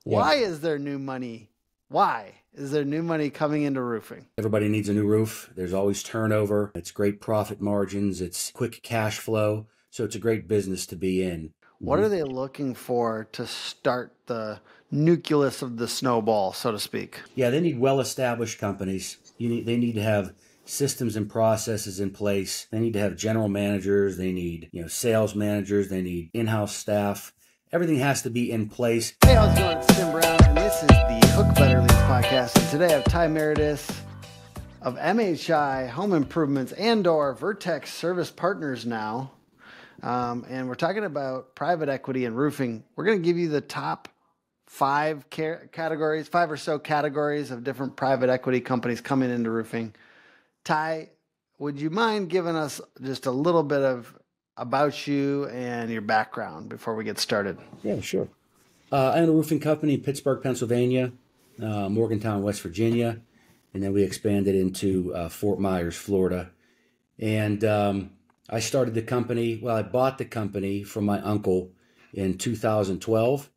Yeah. Why is there new money? Why is there new money coming into roofing? Everybody needs a new roof. There's always turnover. It's great profit margins. It's quick cash flow. So it's a great business to be in. What Mhm. are they looking for to start the nucleus of the snowball, so to speak? Yeah, they need well-established companies. They need to have systems and processes in place. They need to have general managers. They need, sales managers. They need in-house staff. Everything has to be in place. Hey, how's it going? It's Tim Brown, and this is the Hook Better Leads podcast. And today I have Ty Meredith of MHI Home Improvements and/or Vertex Service Partners now. And we're talking about private equity and roofing. We're going to give you the top five categories, five or so categories of different private equity companies coming into roofing. Ty, would you mind giving us just a little bit of about you and your background before we get started? Yeah, sure. I own a roofing company in Pittsburgh, Pennsylvania, Morgantown, West Virginia, and then we expanded into Fort Myers, Florida. And I started the company, well, I bought the company from my uncle in 2012.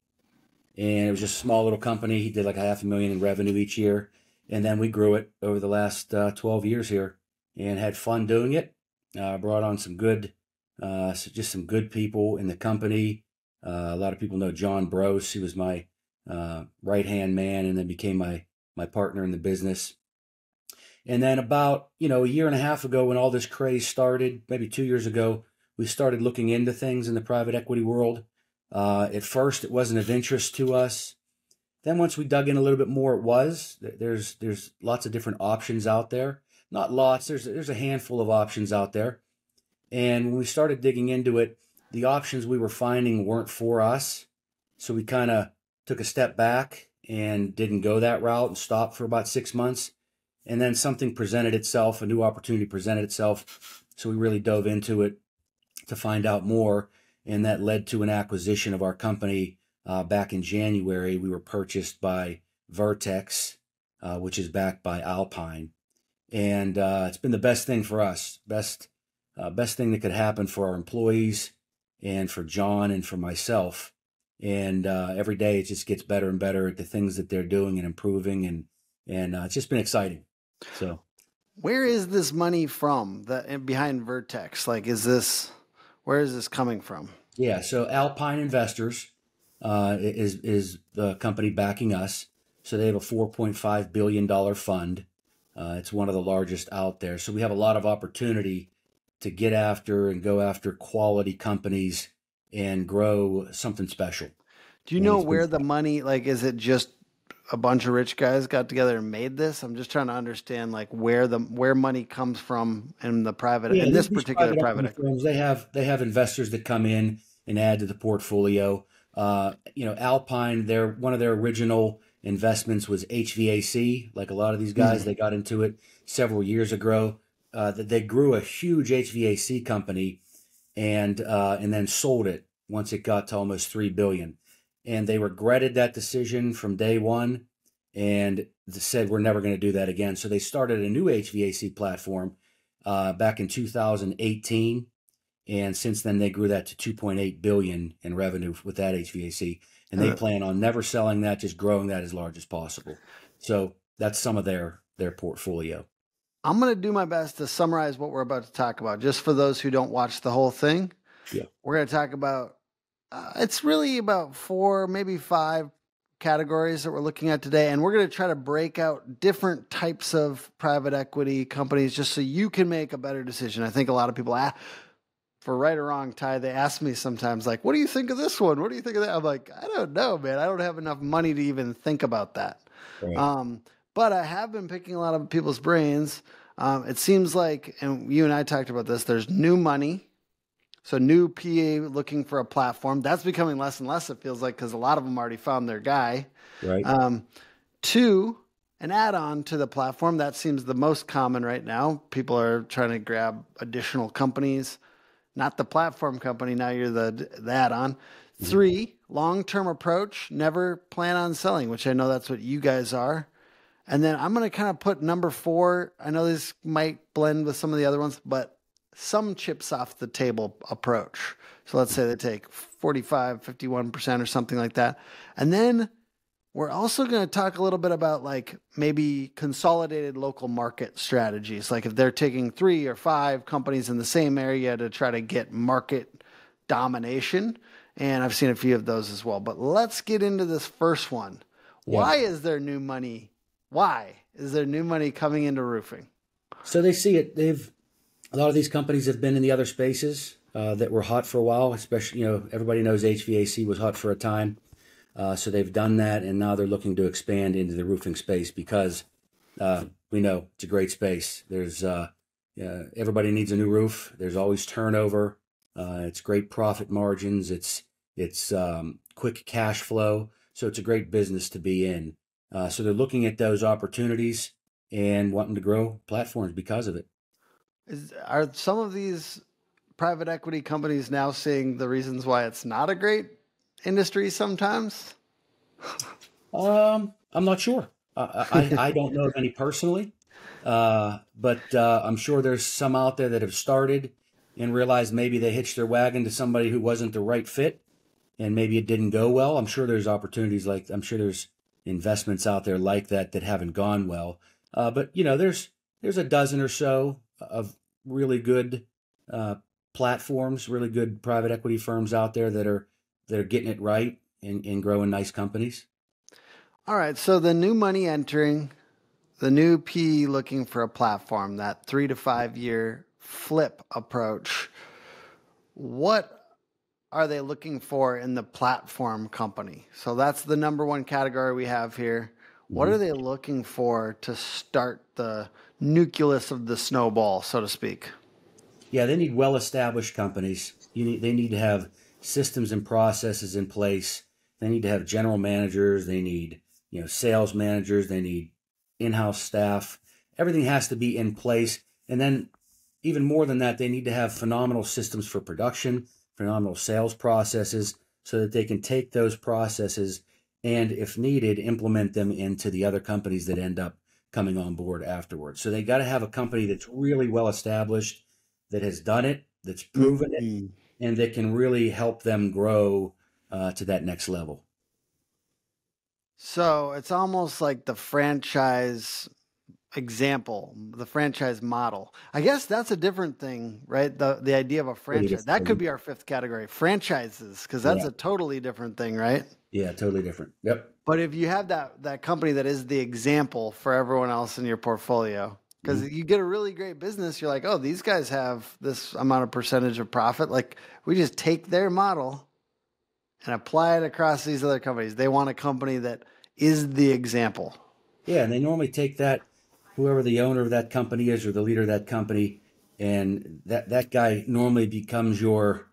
And it was just a small little company. He did like $500,000 in revenue each year. And then we grew it over the last 12 years here and had fun doing it. Brought on some good, just some good people in the company. A lot of people know John Brose. He was my right-hand man and then became my partner in the business. And then about, a year and a half ago when all this craze started, maybe 2 years ago, we started looking into things in the private equity world. At first, it wasn't of interest to us. Then once we dug in a little bit more, it was. There's lots of different options out there. Not lots, there's a handful of options out there. And when we started digging into it, the options we were finding weren't for us. So we kind of took a step back and didn't go that route and stopped for about 6 months. And then something presented itself, a new opportunity presented itself. So we really dove into it to find out more. And that led to an acquisition of our company back in January. We were purchased by Vertex, which is backed by Alpine. And it's been the best thing for us, best thing that could happen for our employees and for John and for myself. And every day it just gets better and better at the things that they're doing and improving. And it's just been exciting. So Where is this money from behind Vertex? Where is this coming from? yeah, so Alpine Investors is the company backing us. So they have a $4.5 billion fund. It's one of the largest out there. So we have a lot of opportunity to get after and go after quality companies and grow something special. Do you And know it's been where the money, is it just a bunch of rich guys got together and made this? I'm just trying to understand where money comes from in Yeah, this these particular private private equity equity. firms, they have investors that come in and add to the portfolio. Alpine, one of their original investments was HVAC. Like a lot of these guys, Mhm. they got into it several years ago. That they grew a huge HVAC company and then sold it once it got to almost 3 billion. And they regretted that decision from day one and said we're never going to do that again. So they started a new HVAC platform back in 2018, and since then they grew that to 2.8 billion in revenue with that HVAC, and they Uh, plan on never selling that, just growing that as large as possible. So that's some of their portfolio. I'm going to do my best to summarize what we're about to talk about, just for those who don't watch the whole thing. Yeah. We're going to talk about, it's really about four, maybe five categories that we're looking at today. And we're going to try to break out different types of private equity companies just so you can make a better decision. I think a lot of people, for right or wrong, Ty, they ask me sometimes, like, what do you think of this one? What do you think of that? I'm like, I don't know, man. I don't have enough money to even think about that. Right. But I have been picking a lot of people's brains. It seems like, and you and I talked about this, there's new money. So new PA looking for a platform. That's becoming less and less, it feels like, because a lot of them already found their guy. Right. Two, an add-on to the platform. That seems the most common right now. People are trying to grab additional companies, not the platform company. Now you're the add-on. Mhm. Three, long-term approach. Never plan on selling, which I know that's what you guys are. And then I'm going to kind of put number four. I know this might blend with some of the other ones, but some chips off the table approach. So let's say they take 45, 51% or something like that. And then We're also going to talk a little bit about like maybe consolidated local market strategies. Like if they're taking 3 or 5 companies in the same area to try to get market domination. And I've seen a few of those as well. But let's get into this first one. Yeah. Why is there new money? Why is there new money coming into roofing? So they see it. A lot of these companies have been in the other spaces that were hot for a while, especially, everybody knows HVAC was hot for a time. So they've done that, and now they're looking to expand into the roofing space because we know it's a great space. There's everybody needs a new roof. There's always turnover. It's great profit margins. It's quick cash flow. So it's a great business to be in. So they're looking at those opportunities and wanting to grow platforms because of it. Are some of these private equity companies now seeing the reasons why it's not a great industry sometimes? I'm not sure. I don't know of any personally, but I'm sure there's some out there that have started and realized maybe they hitched their wagon to somebody who wasn't the right fit, and maybe it didn't go well. I'm sure there's opportunities I'm sure there's investments out there like that haven't gone well. But there's a dozen or so of really good platforms, really good private equity firms out there that are getting it right and growing nice companies. All right. So the new money entering, the new PE looking for a platform, that 3 to 5 year flip approach. What are they looking for in the platform company? So that's the number one category we have here. What are they looking for to start the nucleus of the snowball, so to speak? Yeah, they need well-established companies. They need to have systems and processes in place. They need to have general managers. They need, sales managers. They need in-house staff. Everything has to be in place. And then even more than that, they need to have phenomenal systems for production, phenomenal sales processes, so that they can take those processes and, if needed, implement them into the other companies that end up coming on board afterwards. So they got to have a company that's really well established, that has done it, that's proven it, and that can really help them grow to that next level. So it's almost like the franchise example, the franchise model. I guess that's a different thing, right? The idea of a franchise. That could be our 5th category, franchises, because that's a totally different thing, right? Yeah, totally different. Yep. But if you have that company that is the example for everyone else in your portfolio, because you get a really great business, you're like, oh, these guys have this amount of percentage of profit. Like, we just take their model and apply it across these other companies. They want a company that is the example. Yeah, and they normally take that, whoever the owner of that company is or the leader of that company, and that guy normally becomes your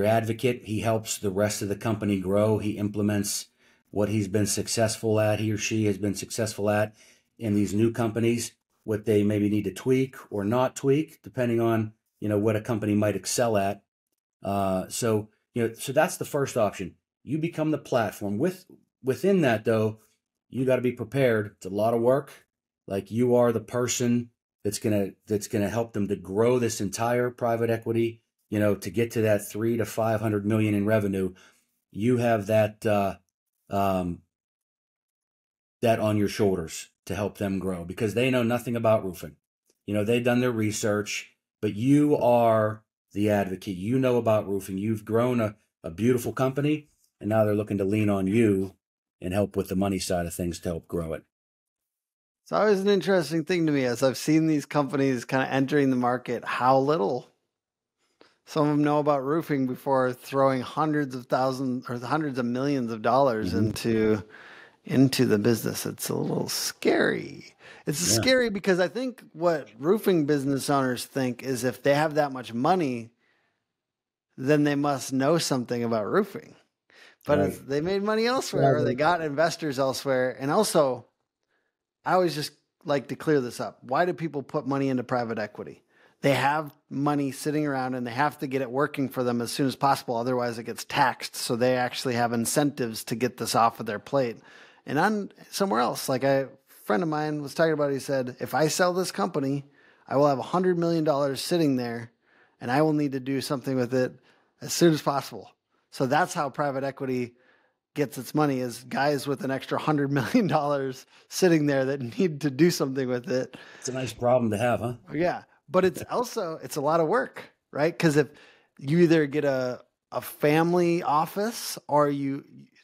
advocate. He helps the rest of the company grow. He implements what he's been successful at, he or she has been successful at in these new companies, what they maybe need to tweak or not tweak, depending on, what a company might excel at. So that's the first option. You become the platform. Within that, though, you got to be prepared. It's a lot of work. Like, you are the person that's gonna help them to grow this entire private equity. To get to that 300 to 500 million in revenue. You have that on your shoulders to help them grow, because they know nothing about roofing. They've done their research, but you are the advocate. You know about roofing. You've grown a beautiful company, and now they're looking to lean on you and help with the money side of things to help grow it. It's always an interesting thing to me as I've seen these companies kind of entering the market, how little some of them know about roofing before throwing hundreds of thousands or hundreds of millions of dollars into the business. It's a little scary. It's scary because I think what roofing business owners think is if they have that much money, then they must know something about roofing. But if they made money elsewhere, or they got investors elsewhere. And also, I always just like to clear this up. Why do people put money into private equity? They have money sitting around and they have to get it working for them as soon as possible. Otherwise, it gets taxed. So they actually have incentives to get this off of their plate. And on somewhere else, like a friend of mine was talking about, he said, if I sell this company, I will have $100 million sitting there and I will need to do something with it as soon as possible. So that's how private equity gets its money is guys with an extra $100 million sitting there that need to do something with it. It's a nice problem to have, huh? Yeah. But it's a lot of work, right? Because if you either get a family office or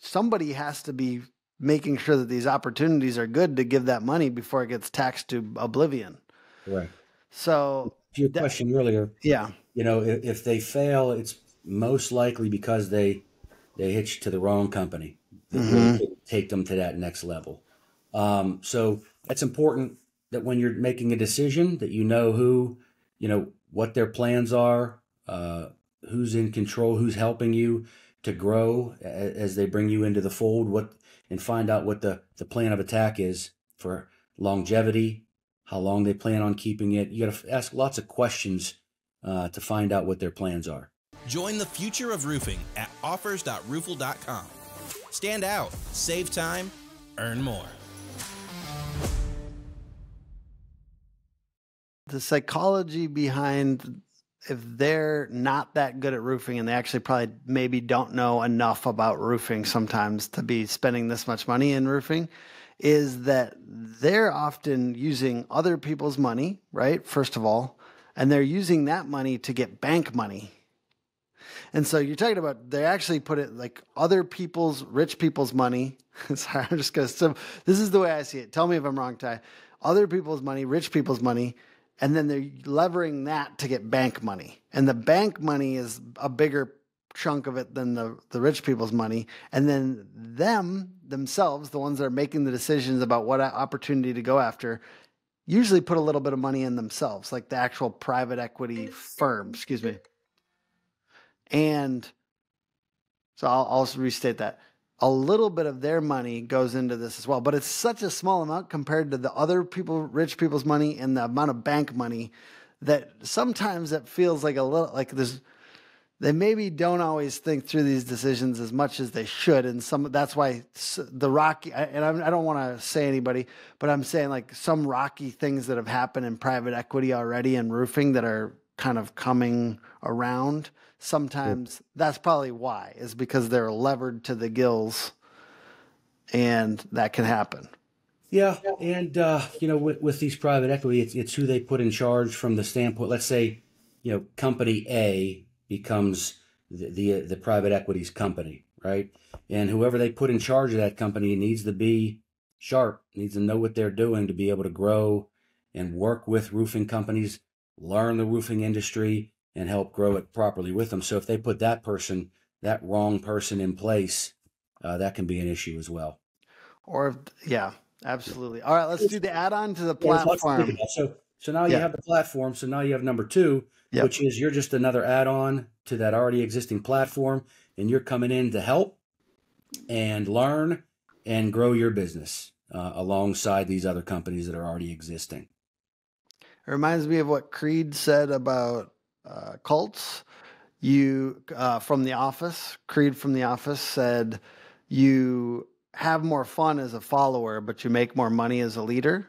somebody has to be making sure that these opportunities are good to give that money before it gets taxed to oblivion. Right. So To your question earlier, yeah. If they fail, it's most likely because they hitched to the wrong company that really could take them to that next level. So that's important that when you're making a decision that who, what their plans are, who's in control, who's helping you to grow as they bring you into the fold, and find out what the plan of attack is for longevity, how long they plan on keeping it. You got to ask lots of questions to find out what their plans are. Join the future of roofing at offers.roofle.com. Stand out, save time, earn more. The psychology behind if they're not that good at roofing and they actually probably maybe don't know enough about roofing sometimes to be spending this much money in roofing is that they're often using other people's money, right? First of all, and they're using that money to get bank money. And so you're talking about, they actually put it like other people's, rich people's money. Sorry, I'm just going to, this is the way I see it. Tell me if I'm wrong, Ty. Other people's money, rich people's money, and then they're levering that to get bank money. And the bank money is a bigger chunk of it than the rich people's money. And then themselves, the ones that are making the decisions about what opportunity to go after, usually put a little bit of money in themselves, like the actual private equity firm, excuse me. And so I'll restate that. A little bit of their money goes into this as well, but it's such a small amount compared to the other rich people's money and the amount of bank money that sometimes it feels like a little like they maybe don't always think through these decisions as much as they should. And that's why the rocky, and I don't want to say anybody, but I'm saying like some rocky things that have happened in private equity already and roofing that are kind of coming around. Sometimes that's probably why, is because they're levered to the gills, and that can happen. Yeah, and with these private equity, it's who they put in charge from the standpoint. Let's say, company A becomes the private equity's company, right? And whoever they put in charge of that company needs to be sharp, needs to know what they're doing to be able to grow and work with roofing companies, learn the roofing industry, and help grow it properly with them. So if they put that wrong person in place, that can be an issue as well. Yeah, absolutely. All right, let's do the add-on to the platform. So now you have the platform. So now you have number 2, which is you're just another add-on to that already existing platform, and you're coming in to help and learn and grow your business alongside these other companies that are already existing. It reminds me of what Creed said about cults. From The Office, Creed from The Office said, you have more fun as a follower, but you make more money as a leader.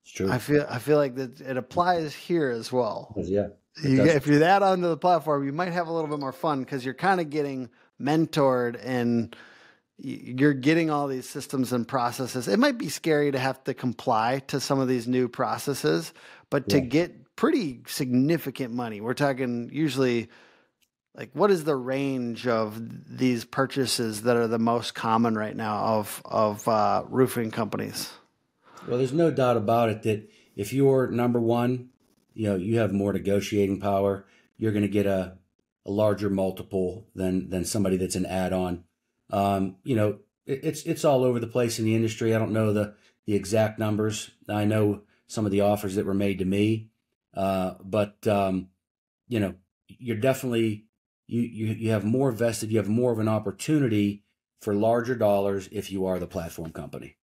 It's true. I feel like that it applies here as well. Yeah. If you add on to the platform, you might have a little bit more fun because you're kind of getting mentored and you're getting all these systems and processes. It might be scary to have to comply to some of these new processes, but to get pretty significant money, we're talking usually like, what is the range of these purchases that are the most common right now of roofing companies? Well, there's no doubt about it that if you're number one, you have more negotiating power. You're going to get a larger multiple than somebody that's an add-on. It's all over the place in the industry. I don't know the exact numbers. I know some of the offers that were made to me, but you're definitely you have more vested. You have more of an opportunity for larger dollars if you are the platform company.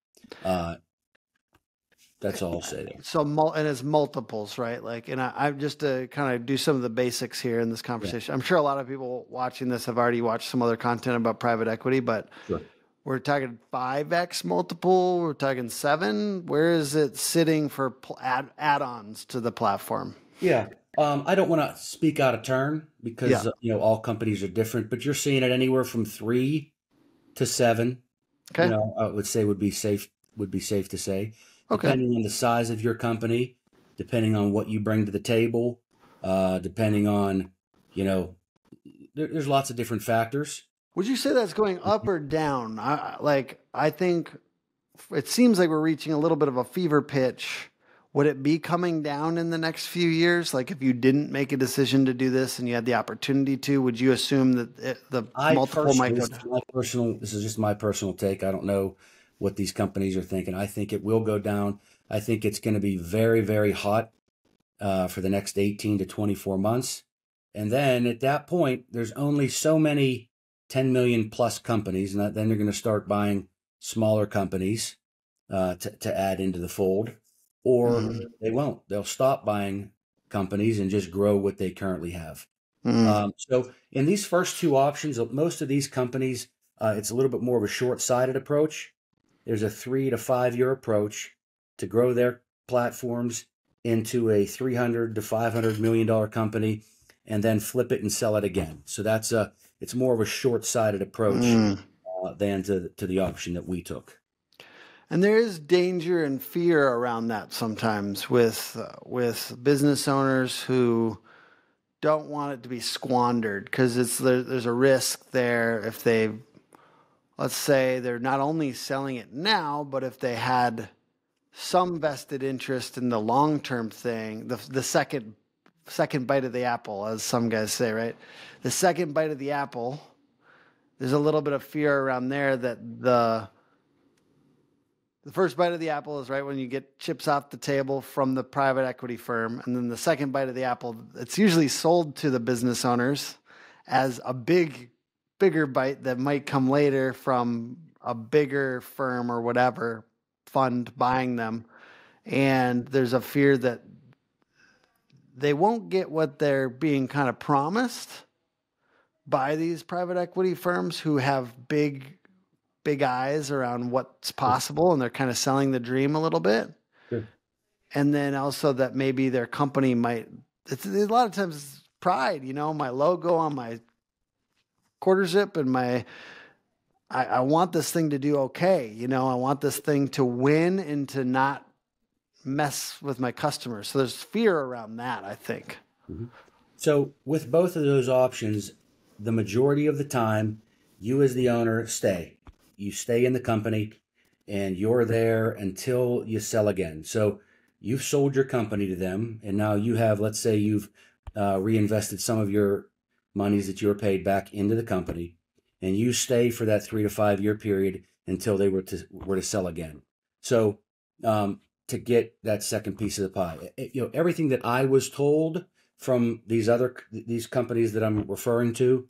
That's all I'll say there. So, and it's multiples, right? Like, and I just to kind of do some of the basics here in this conversation. I'm sure a lot of people watching this have already watched some other content about private equity, but we're talking 5x multiple. We're talking 7. Where is it sitting for add-ons to the platform? Yeah. I don't want to speak out of turn because all companies are different, but you're seeing it anywhere from 3 to 7. Okay. I would say would be safe to say, Okay. depending on the size of your company, depending on what you bring to the table, depending on, there's lots of different factors. Would you say that's going up or down? I think it seems like we're reaching a little bit of a fever pitch. Would it be coming down in the next few years? Like if you didn't make a decision to do this and you had the opportunity to, would you assume that the multiple might go down? This is just my personal take. I don't know what these companies are thinking. I think it will go down. I think it's going to be very, very hot for the next 18 to 24 months. And then at that point, there's only so many 10 million plus companies. And then they're going to start buying smaller companies to add into the fold. Or they won't. They'll stop buying companies and just grow what they currently have. So in these first two options, most of these companies, it's a little bit more of a short-sighted approach. There's a 3 to 5 year approach to grow their platforms into a $300 to $500 million company and then flip it and sell it again. So it's more of a short-sighted approach than to the option that we took. And there is danger and fear around that sometimes with business owners who don't want it to be squandered because there's a risk there if let's say they're not only selling it now, but if they had some vested interest in the long-term thing, the second bite of the apple, as some guys say, right? The second bite of the apple, there's a little bit of fear around there that the first bite of the apple is right when you get chips off the table from the private equity firm. And then the second bite of the apple, it's usually sold to the business owners as a bigger bite that might come later from a bigger firm or whatever fund buying them. And there's a fear that they won't get what they're being kind of promised by these private equity firms who have big eyes around what's possible, and they're kind of selling the dream a little bit. Sure. And then also that maybe their company it's a lot of times it's pride, my logo on my quarter zip and I want this thing to do okay. I want this thing to win and to not mess with my customers. So there's fear around that, I think. Mm-hmm. So with both of those options, the majority of the time, you as the owner you stay in the company and you're there until you sell again. So you've sold your company to them and now you have, let's say you've reinvested some of your monies that you were paid back into the company and you stay for that 3 to 5 year period until they were to sell again. So to get that second piece of the pie, everything that I was told from these companies that I'm referring to,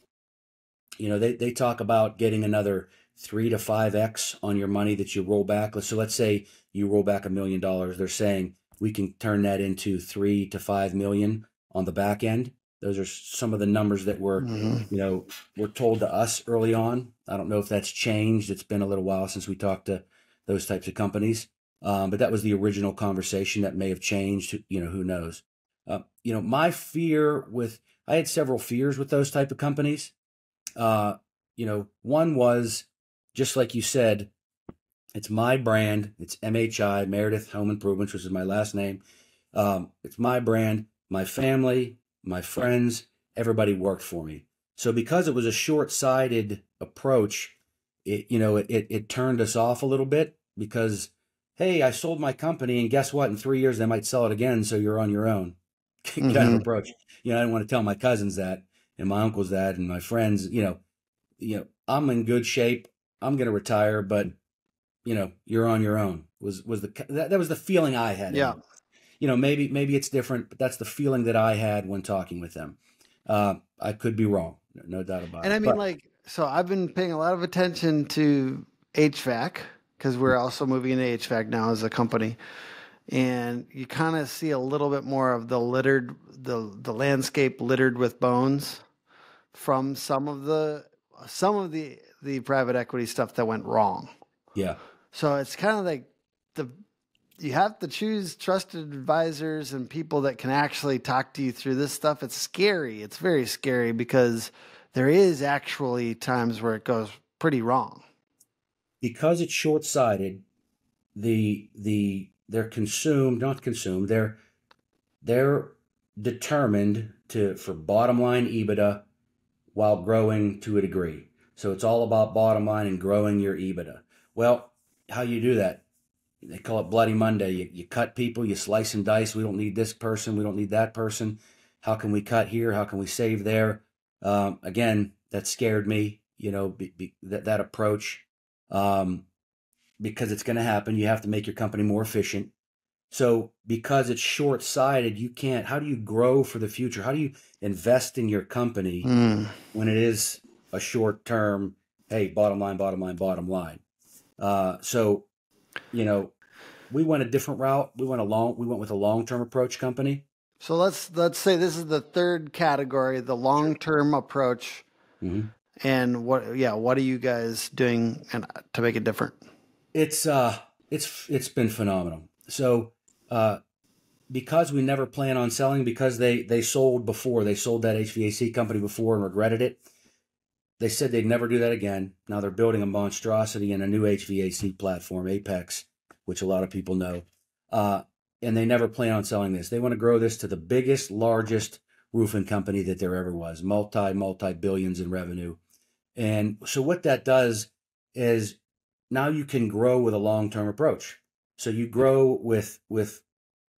they talk about getting another 3 to 5x on your money that you roll back. So let's say you roll back $1 million. They're saying we can turn that into 3 to 5 million on the back end. Those are some of the numbers that were told to us early on. I don't know if that's changed. It's been a little while since we talked to those types of companies. But that was the original conversation. That may have changed. Who knows? My fear I had several fears with those type of companies. One was, just like you said, it's my brand. It's MHI, Meredith Home Improvements, which is my last name. It's my brand, my family, my friends, everybody worked for me. So because it was a short-sighted approach, it turned us off a little bit because, hey, I sold my company and guess what? In 3 years, they might sell it again. So you're on your own kind of approach. I didn't want to tell my cousins that and my uncles that and my friends, I'm in good shape. I'm going to retire, but you're on your own that was the feeling I had. Yeah. Maybe it's different, but that's the feeling that I had when talking with them. I could be wrong. No doubt about it. And I mean, so I've been paying a lot of attention to HVAC because we're also moving into HVAC now as a company. And you kind of see a little bit more of the landscape littered with bones from some of the private equity stuff that went wrong. Yeah. So it's kind of like you have to choose trusted advisors and people that can actually talk to you through this stuff. It's scary. It's very scary because there is actually times where it goes pretty wrong. because it's short-sighted, they're consumed, not consumed, they're determined for bottom line EBITDA while growing to a degree. So it's all about bottom line and growing your EBITDA. Well, how you do that? They call it Bloody Monday. You cut people, you slice and dice. We don't need this person. We don't need that person. How can we cut here? How can we save there? Again, that scared me, that approach, because it's going to happen. You have to make your company more efficient. So because it's short-sighted, you can't, how do you grow for the future? How do you invest in your company when it is a short-term, hey, bottom line, bottom line, bottom line? So, we went a different route. We went with a long-term approach company. So let's say this is the third category, the long-term approach. Mm-hmm. And what are you guys doing to make it different? It's been phenomenal. So, because we never plan on selling, because they sold before, they sold that HVAC company before and regretted it. They said they'd never do that again. Now they're building a monstrosity in a new HVAC platform, Apex, which a lot of people know. And they never plan on selling this. They want to grow this to the biggest, largest roofing company that there ever was, multi-billions in revenue. And so what that does is now you can grow with a long-term approach. So you grow with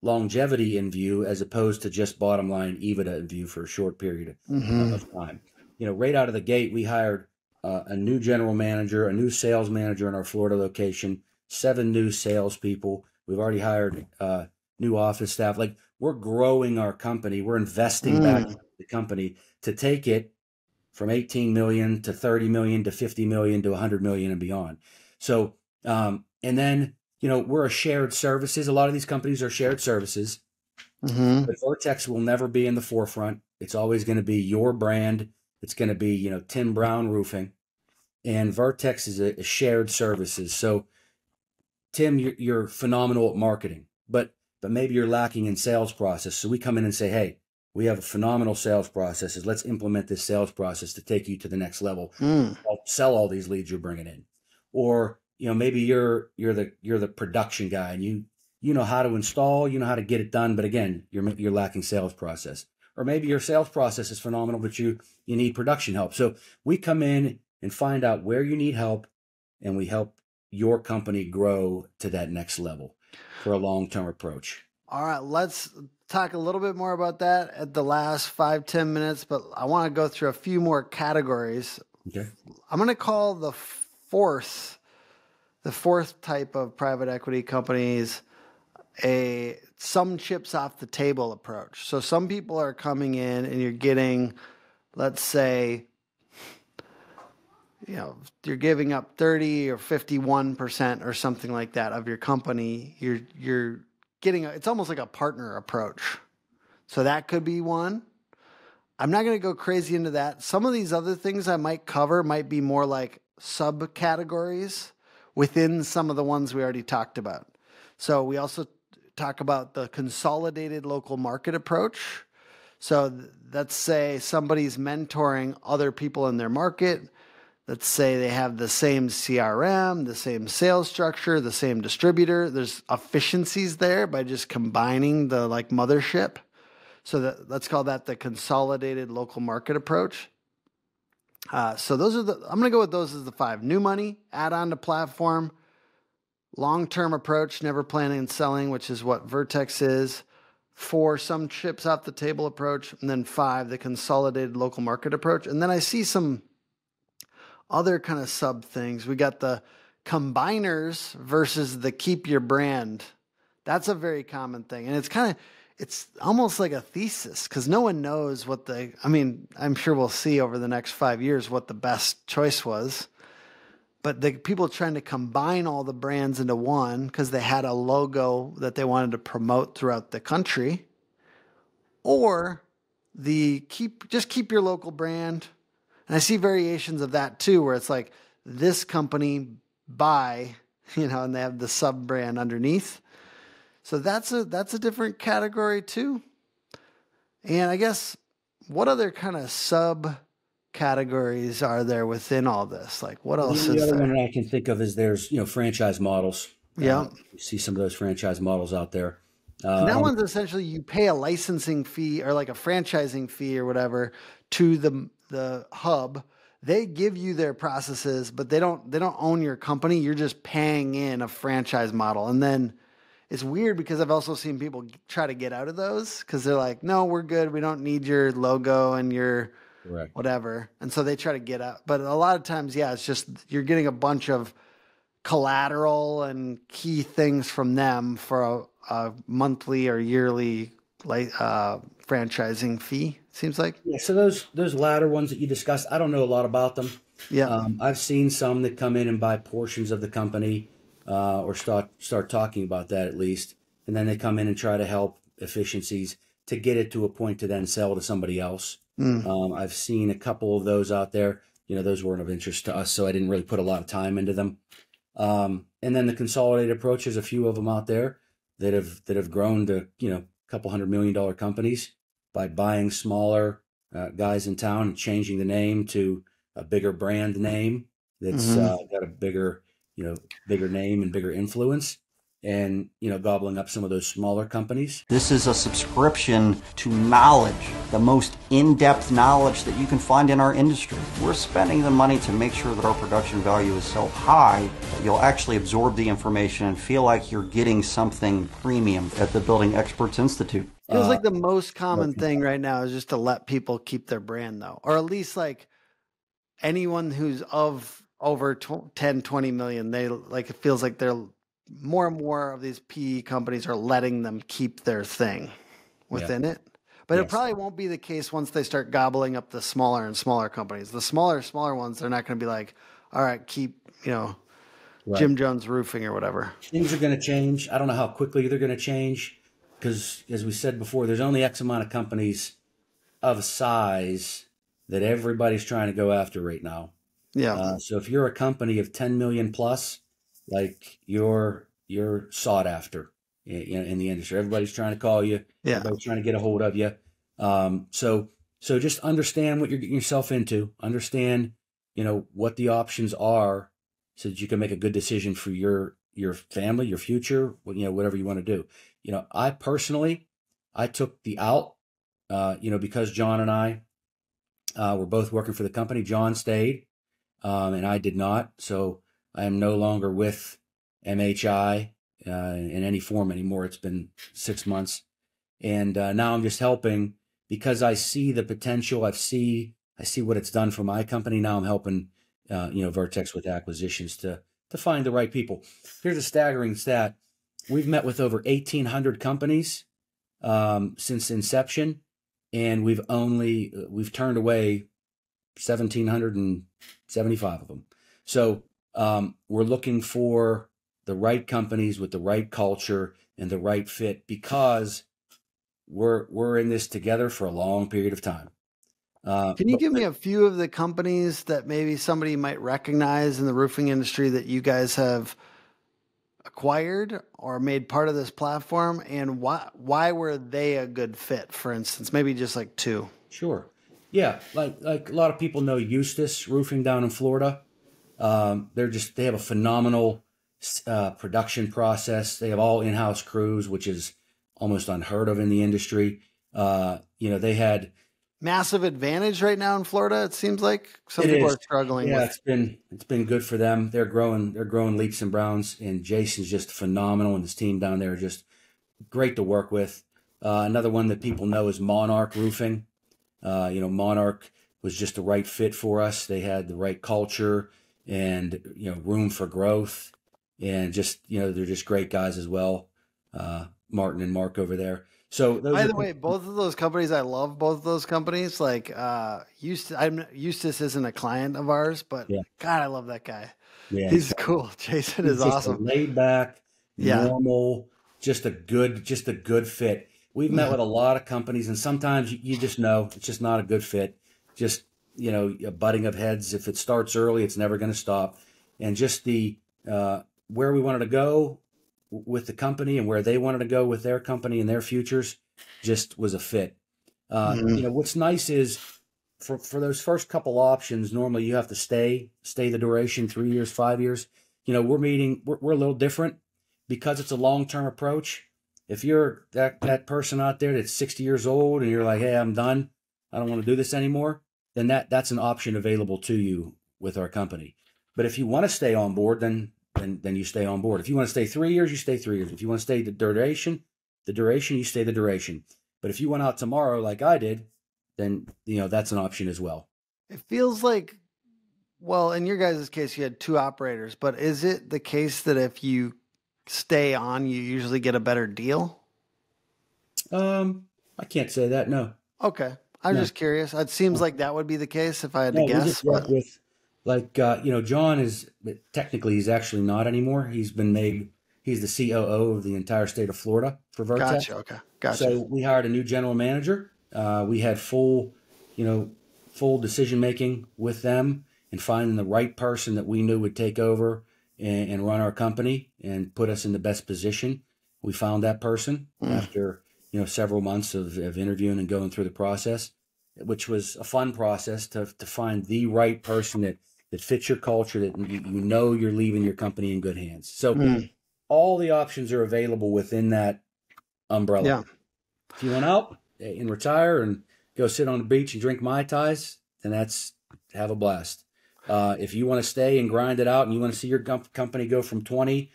longevity in view as opposed to just bottom line EBITDA in view for a short period of time. Right out of the gate, we hired a new general manager, a new sales manager in our Florida location, 7 new salespeople. We've already hired new office staff. Like, we're growing our company. We're investing back into the company to take it from 18 million to 30 million to 50 million to 100 million and beyond. So, and then, we're a shared services. A lot of these companies are shared services. Mm-hmm. But Vertex will never be in the forefront. It's always going to be your brand. It's going to be, Tim Brown Roofing. And Vertex is a shared services. So, Tim, you're phenomenal at marketing, but maybe you're lacking in sales process. So we come in and say, hey, we have a phenomenal sales processes. Let's implement this sales process to take you to the next level. Help sell all these leads you're bringing in. Or, maybe you're the production guy and you know how to install, you know how to get it done. But again, you're lacking sales process. Or maybe your sales process is phenomenal, but you need production help. So we come in and find out where you need help, and we help your company grow to that next level for a long-term approach. All right, let's talk a little bit more about that at the last 5-10 minutes, but I want to go through a few more categories. Okay. I'm going to call the fourth type of private equity companies a some chips off the table approach. So some people are coming in and you're getting, let's say, you're giving up 30 or 51% or something like that of your company. You're getting it's almost like a partner approach. So that could be one. I'm not going to go crazy into that. Some of these other things I might cover might be more like subcategories within some of the ones we already talked about. So we also talk about the consolidated local market approach. So let's say somebody's mentoring other people in their market. Let's say they have the same CRM, the same sales structure, the same distributor. There's efficiencies there by just combining the mothership. So let's call that the consolidated local market approach. So those are I'm going to go with those as the 5. New money, add on to platform, long-term approach, never planning on selling, which is what Vertex is. 4, some chips off the table approach. And then 5, the consolidated local market approach. And then I see some other kind of sub things. We got the combiners versus the keep your brand. That's a very common thing. And it's almost like a thesis because no one knows I'm sure we'll see over the next 5 years what the best choice was. But the people trying to combine all the brands into one because they had a logo that they wanted to promote throughout the country, or just keep your local brand. And I see variations of that too, where it's like this company by, and they have the sub brand underneath. So that's a different category too. And I guess what other kind of sub categories are there within all this? Like, what Well, the else only is other one there? that I can think of is there's, franchise models. Yeah. You see some of those franchise models out there. And I that don't, one's essentially you pay a licensing fee or like a franchising fee or whatever to the hub. They give you their processes, but they don't own your company. You're just paying in a franchise model. And then it's weird because I've also seen people try to get out of those because they're like, no, we're good. We don't need your logo and your correct. whatever. And so they try to get out. But a lot of times, yeah, it's just you're getting a bunch of collateral and key things from them for a monthly or yearly like franchising fee. Seems like. Yeah, so those latter ones that you discussed, I don't know a lot about them. Yeah. I've seen some that come in and buy portions of the company, or start talking about that at least, and then they come in and try to help efficiencies to get it to a point to then sell to somebody else. I've seen a couple of those out there. Those weren't of interest to us, so I didn't really put a lot of time into them. And then the consolidated approach, there's a few of them out there that have grown to a couple $100 million companies by buying smaller guys in town and changing the name to a bigger brand name that's got a bigger name and bigger influence, and gobbling up some of those smaller companies. This is a subscription to knowledge, the most in-depth knowledge that you can find in our industry. We're spending the money to make sure that our production value is so high that you'll actually absorb the information and feel like you're getting something premium at the Building Experts Institute. Feels like the most common thing right now is just to let people keep their brand though, or at least like anyone who's of over 10, 20 million, they like, it feels like they're more and more of these PE companies are letting them keep their thing within it. But it probably won't be the case once they start gobbling up the smaller and smaller companies. The smaller ones, they're not going to be like, all right, keep, Jim Jones Roofing or whatever. Things are going to change. I don't know how quickly they're going to change because, as we said before, there's only X amount of companies of size that everybody's trying to go after right now. Yeah. So if you're a company of 10 million plus, like you're sought after in the industry. Everybody's trying to call you. Yeah. Everybody's trying to get a hold of you. So just understand what you're getting yourself into. Understand, what the options are, so that you can make a good decision for your family, your future, whatever you want to do. I personally, I took the out, because John and I were both working for the company. John stayed, and I did not. So I am no longer with MHI in any form anymore. It's been 6 months, and now I'm just helping because I see the potential. I see what it's done for my company. Now I'm helping, Vertex with acquisitions to find the right people. Here's a staggering stat: we've met with over 1,800 companies since inception, and we've turned away 1,775 of them. So we're looking for the right companies with the right culture and the right fit because we're in this together for a long period of time. Can you give me a few of the companies that maybe somebody might recognize in the roofing industry that you guys have acquired or made part of this platform, and why were they a good fit? For instance, maybe just like two. Sure. Yeah, like a lot of people know Eustis Roofing down in Florida. They have a phenomenal production process. They have all in-house crews, which is almost unheard of in the industry. They had massive advantage right now in Florida. It seems like some people are struggling. Yeah, it's been good for them. They're growing leaps and bounds, and Jason's just phenomenal, and his team down there are just great to work with. Another one that people know is Monarch Roofing. Monarch was just the right fit for us. They had the right culture and, room for growth, and just, they're just great guys as well. Martin and Mark over there. So by the way, both of those companies, I love both of those companies. Like, Eustis isn't a client of ours, but God, I love that guy. Yeah, he's cool. Jason is awesome. Laid back, normal, just a good fit. We've met with a lot of companies, and sometimes you just know it's just not a good fit. Just, a butting of heads. If it starts early, it's never going to stop. And just the where we wanted to go with the company and where they wanted to go with their company and their futures just was a fit. What's nice is for those first couple options, normally you have to stay the duration, 3 years, 5 years. We're a little different because it's a long-term approach. If you're that person out there that's 60 years old and you're like, hey, I'm done, I don't want to do this anymore, then that's an option available to you with our company. But if you want to stay on board, then you stay on board. If you want to stay 3 years, you stay 3 years. If you want to stay the duration, you stay the duration. But if you went out tomorrow like I did, then that's an option as well. It feels like, well, in your guys' case, you had 2 operators, but is it the case that if you stay on, you usually get a better deal? I can't say that. No. Okay. I'm just curious. It seems like that would be the case if I had to guess. We just work with, John is technically, he's actually not anymore. He's the COO of the entire state of Florida for Vertex. Gotcha. Okay. Gotcha. So we hired a new general manager. We had full decision making with them and finding the right person that we knew would take over and run our company and put us in the best position. We found that person after several months of interviewing and going through the process, which was a fun process to find the right person that fits your culture, that you're leaving your company in good hands. So all the options are available within that umbrella. Yeah. If you went out and retire and go sit on the beach and drink Mai Tais, then have a blast. If you want to stay and grind it out and you want to see your company go from 20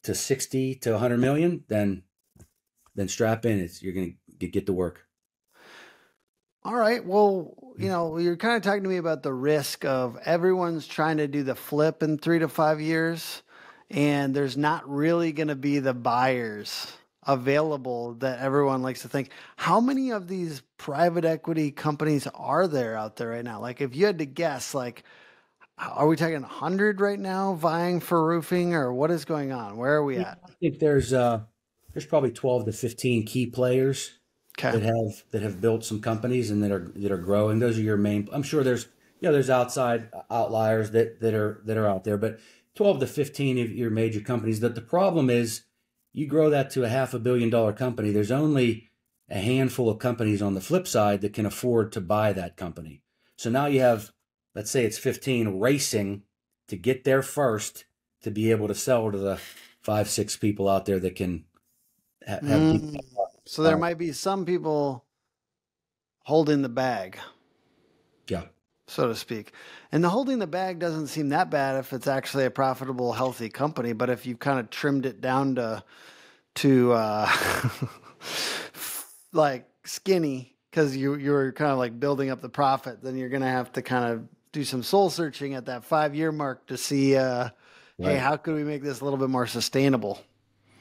to 60 to 100 million, then strap in. You're going to get to work. All right. Well, you're kind of talking to me about the risk of everyone's trying to do the flip in 3 to 5 years, and there's not really going to be the buyers available that everyone likes to think. How many of these private equity companies are there out there right now? Like, if you had to guess, are we talking 100 right now vying for roofing, or what is going on? Where are we at? I think there's probably 12 to 15 key players that have built some companies and that are growing. Those are your main. I'm sure there's outside outliers that are out there, but 12 to 15 of your major companies. That the problem is, you grow that to a $500 million company. There's only a handful of companies on the flip side that can afford to buy that company. So now you have, let's say it's 15 racing to get there first to be able to sell to the 5-6 people out there that can have. So there might be some people holding the bag. Yeah. So to speak. And the holding the bag doesn't seem that bad if it's actually a profitable, healthy company. But if you've kind of trimmed it down to like skinny, because you're kind of like building up the profit, then you're going to have to kind of do some soul searching at that 5-year mark to see, hey, how could we make this a little bit more sustainable?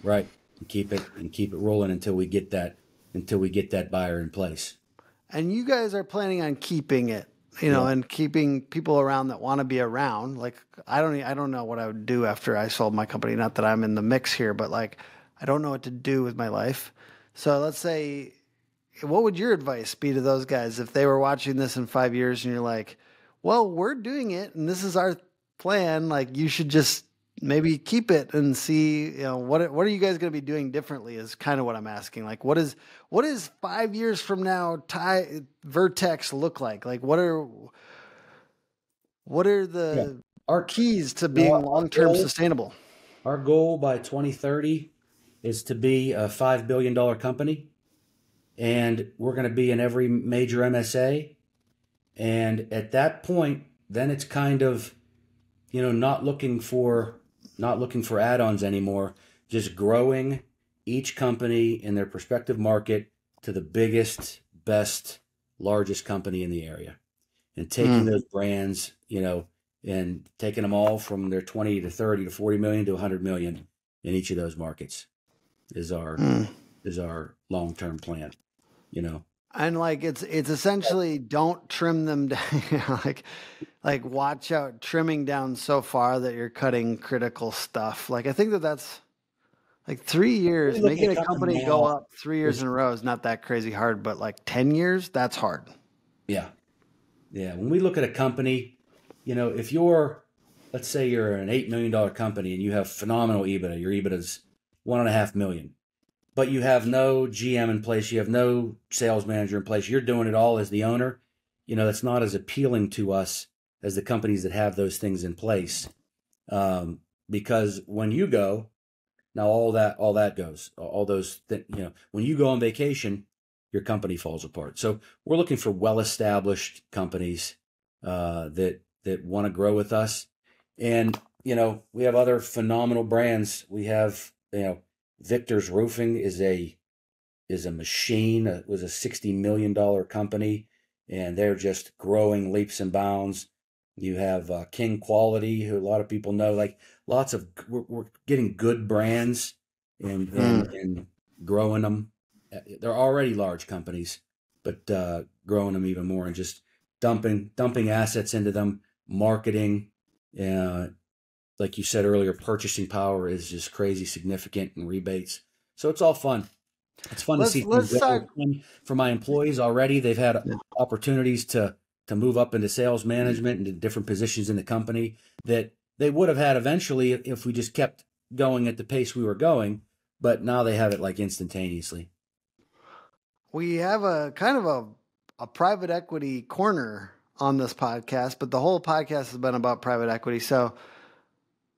Right. And keep it rolling until we get that buyer in place. And you guys are planning on keeping it, and keeping people around that want to be around. Like, I don't know what I would do after I sold my company. Not that I'm in the mix here, but I don't know what to do with my life. So let's say, what would your advice be to those guys if they were watching this in 5 years and you're like, well, we're doing it and this is our plan. Like, you should just maybe keep it and see, what are you guys going to be doing differently is kind of what I'm asking. Like, what is 5 years from now Vertex look like? Like, what are our keys to being long-term sustainable? Our goal by 2030 is to be a $5 billion company, and we're going to be in every major MSA. And at that point, then it's kind of, not looking for add-ons anymore, just growing each company in their respective market to the biggest, best, largest company in the area, and taking those brands, and taking them all from their 20 to 30 to 40 million to 100 million in each of those markets is our long-term plan, And it's essentially don't trim them down, like watch out trimming down so far that you're cutting critical stuff. Like, I think that's like 3 years, making a company go up 3 years in a row is not that crazy hard, but 10 years, that's hard. Yeah. Yeah. When we look at a company, if let's say you're an $8 million company and you have phenomenal EBITDA, your EBITDA is $1.5 million. But you have no GM in place, you have no sales manager in place, you're doing it all as the owner, that's not as appealing to us as the companies that have those things in place. Because when you go, now all that goes, all those when you go on vacation, your company falls apart. So we're looking for well-established companies that want to grow with us. And, we have other phenomenal brands. We have, Victor's Roofing is a machine. It was a $60 million company, and they're just growing leaps and bounds. You have King Quality, who a lot of people know. Like we're getting good brands and growing them. They're already large companies, but growing them even more and just dumping assets into them, marketing. Like you said earlier, purchasing power is just crazy significant, and rebates. So it's all fun. It's fun to see things for my employees already. They've had opportunities to move up into sales management and to different positions in the company that they would have had eventually if we just kept going at the pace we were going. But now they have it like instantaneously. We have a kind of a private equity corner on this podcast, but the whole podcast has been about private equity. So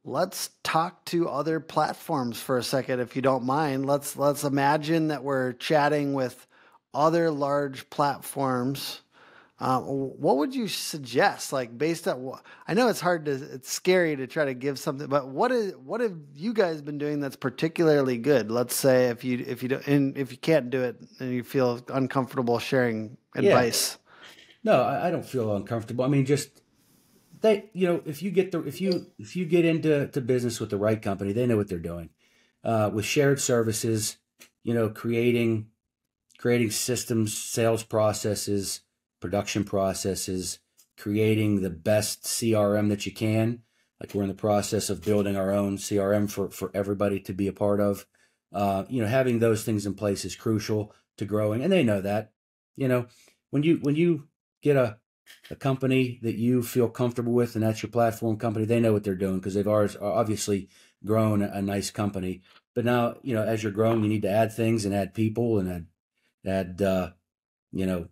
let's talk to other platforms for a second, if you don't mind. Let's imagine that we're chatting with other large platforms. What would you suggest? Like based on I know it's scary to try to give something, but what have you guys been doing that's particularly good? Let's say if you can't do it and you feel uncomfortable sharing advice. No, I don't feel uncomfortable. I mean, just if you get into business with the right company, they know what they're doing. With shared services, creating systems, sales processes, production processes, creating the best CRM that you can. Like we're in the process of building our own CRM for everybody to be a part of. Having those things in place is crucial to growing, and they know that. When you get a company that you feel comfortable with, and that's your platform company, they know what they're doing because they've obviously grown a nice company. But now, as you're growing, you need to add things and add people and add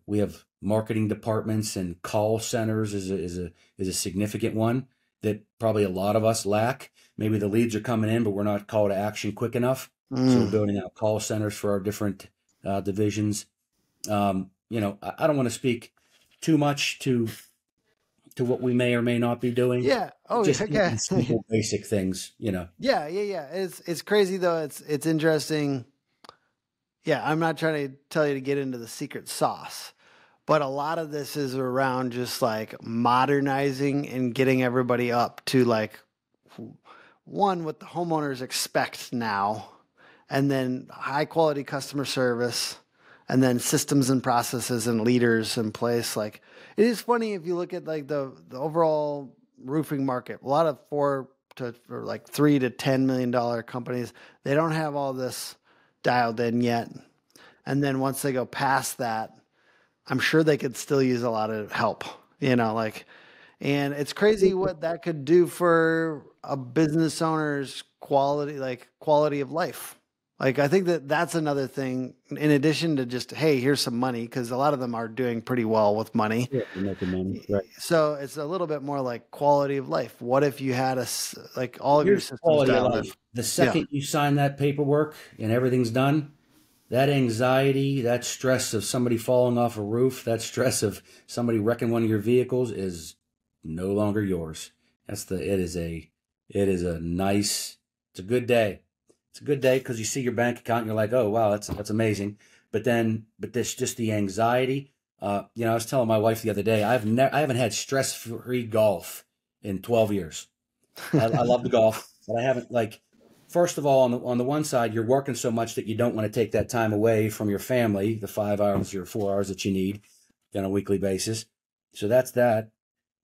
we have marketing departments, and call centers is a significant one that probably a lot of us lack. Maybe the leads are coming in, but we're not call to action quick enough. So we're building out call centers for our different divisions. I don't want to speak too much to what we may or may not be doing. Yeah. Oh, just okay. simple, basic things. Yeah. It's crazy though. It's interesting. Yeah, I'm not trying to tell you to get into the secret sauce, but a lot of this is around just like modernizing and getting everybody up to like what the homeowners expect now, and then high quality customer service, and then systems and processes and leaders in place. Like it is funny if you look at like the overall roofing market, a lot of $3 to $10 million companies, they don't have all this dialed in yet. And then once they go past that, I'm sure they could still use a lot of help, and it's crazy what that could do for a business owner's quality of life. Like, I think that's another thing in addition to just, hey, here's some money, because a lot of them are doing pretty well with money. Yeah, you're making money, right? So it's a little bit more like quality of life. What if you had all of your systems quality dialed of life. The second you sign that paperwork and everything's done, that anxiety, that stress of somebody falling off a roof, that stress of somebody wrecking one of your vehicles is no longer yours. It's a good day. It's a good day because you see your bank account and you're like, oh, wow, that's amazing. But this just the anxiety. I was telling my wife the other day, I haven't had stress-free golf in 12 years. I love the golf, but I haven't first of all, on the one side, you're working so much that you don't want to take that time away from your family, the 5 hours or 4 hours that you need on a weekly basis. So that's that.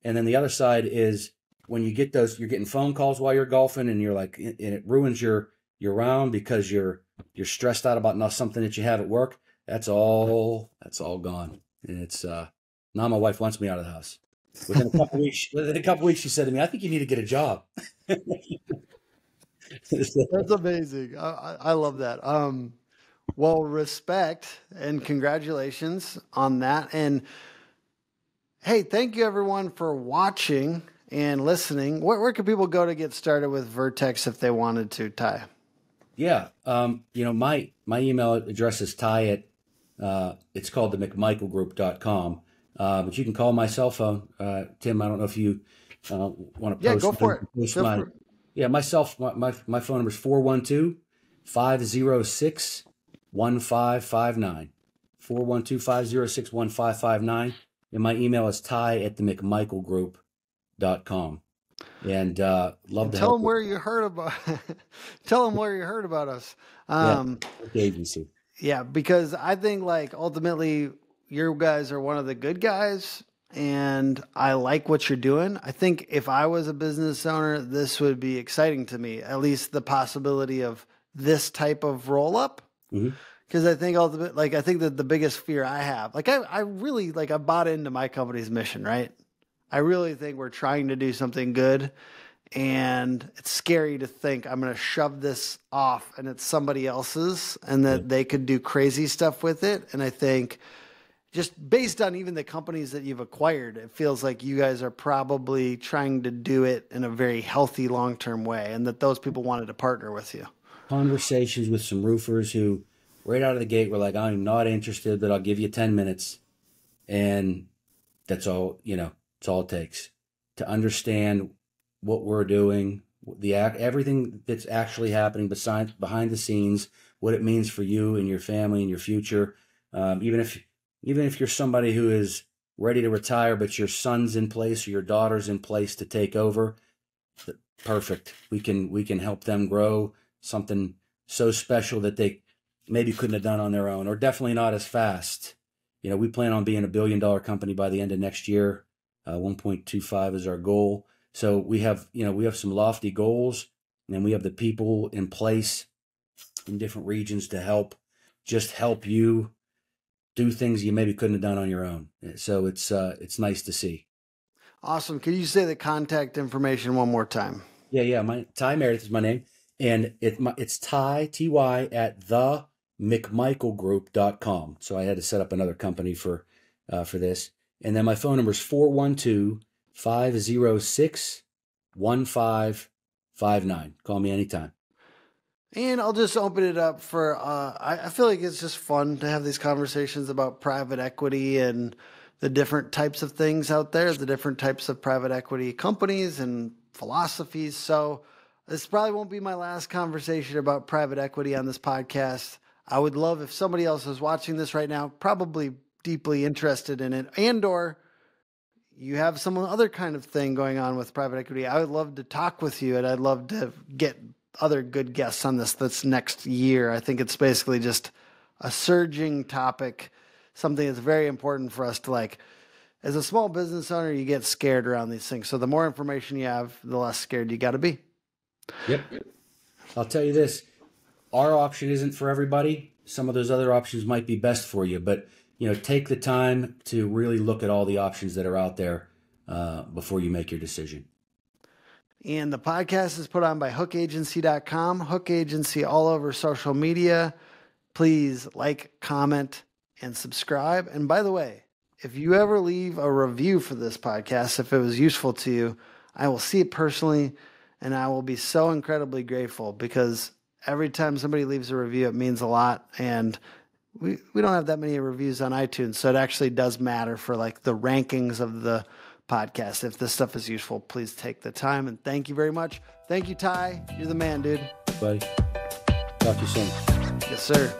And then the other side is when you get those, you're getting phone calls while you're golfing, and and it ruins your round because you're stressed out about something that you have at work. That's all gone. And it's now my wife wants me out of the house. Within a couple weeks, she said to me, "I think you need to get a job." That's amazing. I love that. Well, respect and congratulations on that. And Hey, thank you everyone for watching and listening. Where can people go to get started with Vertex if they wanted to, Ty? Yeah. My email address is Ty at, it's called the McMichaelGroup.com. But you can call my cell phone. Tim, I don't know if you want to post. Yeah, go for it. My phone number is 412-506-1559. 412-506-1559. And my email is Ty at the McMichaelGroup.com. And love to tell help them where you heard about tell them where you heard about us. The agency. Yeah, because I think like ultimately you guys are one of the good guys and I like what you're doing. I think if I was a business owner, this would be exciting to me, at least the possibility of this type of roll up. Because I think ultimately, I think that the biggest fear I have, I really I bought into my company's mission, right? I really think we're trying to do something good, and it's scary to think I'm going to shove this off and it's somebody else's and that they could do crazy stuff with it. And I think just based on even the companies that you've acquired, it feels like you guys are probably trying to do it in a very healthy long-term way and that those people wanted to partner with you. Conversations with some roofers who right out of the gate were like, I'm not interested, but I'll give you 10 minutes. And that's all, it's all it takes to understand what we're doing, everything that's actually happening behind the scenes, what it means for you and your family and your future. Even if you're somebody who is ready to retire, but your son's in place or your daughter's in place to take over, perfect. We can help them grow something so special that they maybe couldn't have done on their own, or definitely not as fast. We plan on being $1 billion company by the end of next year. 1.25 is our goal. So we have some lofty goals, and we have the people in place in different regions to help you do things you maybe couldn't have done on your own. So it's nice to see. Awesome. Can you say the contact information one more time? Yeah. Ty Meredith is my name, and it's Ty, Ty at the McMichaelGroup.com. So I had to set up another company for this. And then my phone number is 412-506-1559. Call me anytime. And I'll just open it up for, I feel like it's just fun to have these conversations about private equity and the different types of things out there, the different types of private equity companies and philosophies. So this probably won't be my last conversation about private equity on this podcast. I would love if somebody else is watching this right now, probably deeply interested in it, and or you have some other kind of thing going on with private equity. I would love to talk with you, and I'd love to get other good guests on this next year. I think it's basically just a surging topic, something that's very important for us to as a small business owner, you get scared around these things. So the more information you have, the less scared you got to be. Yep. I'll tell you this. Our option isn't for everybody. Some of those other options might be best for you, but take the time to really look at all the options that are out there before you make your decision. And the podcast is put on by hookagency.com, Hook Agency all over social media. Please like, comment, and subscribe. And by the way, if you ever leave a review for this podcast, if it was useful to you, I will see it personally, and I will be so incredibly grateful because every time somebody leaves a review, it means a lot. And we don't have that many reviews on iTunes, so it actually does matter for the rankings of the podcast. If this stuff is useful, please take the time. And thank you very much. Thank you, Ty. You're the man, dude. Buddy. Talk to you soon. Yes, sir.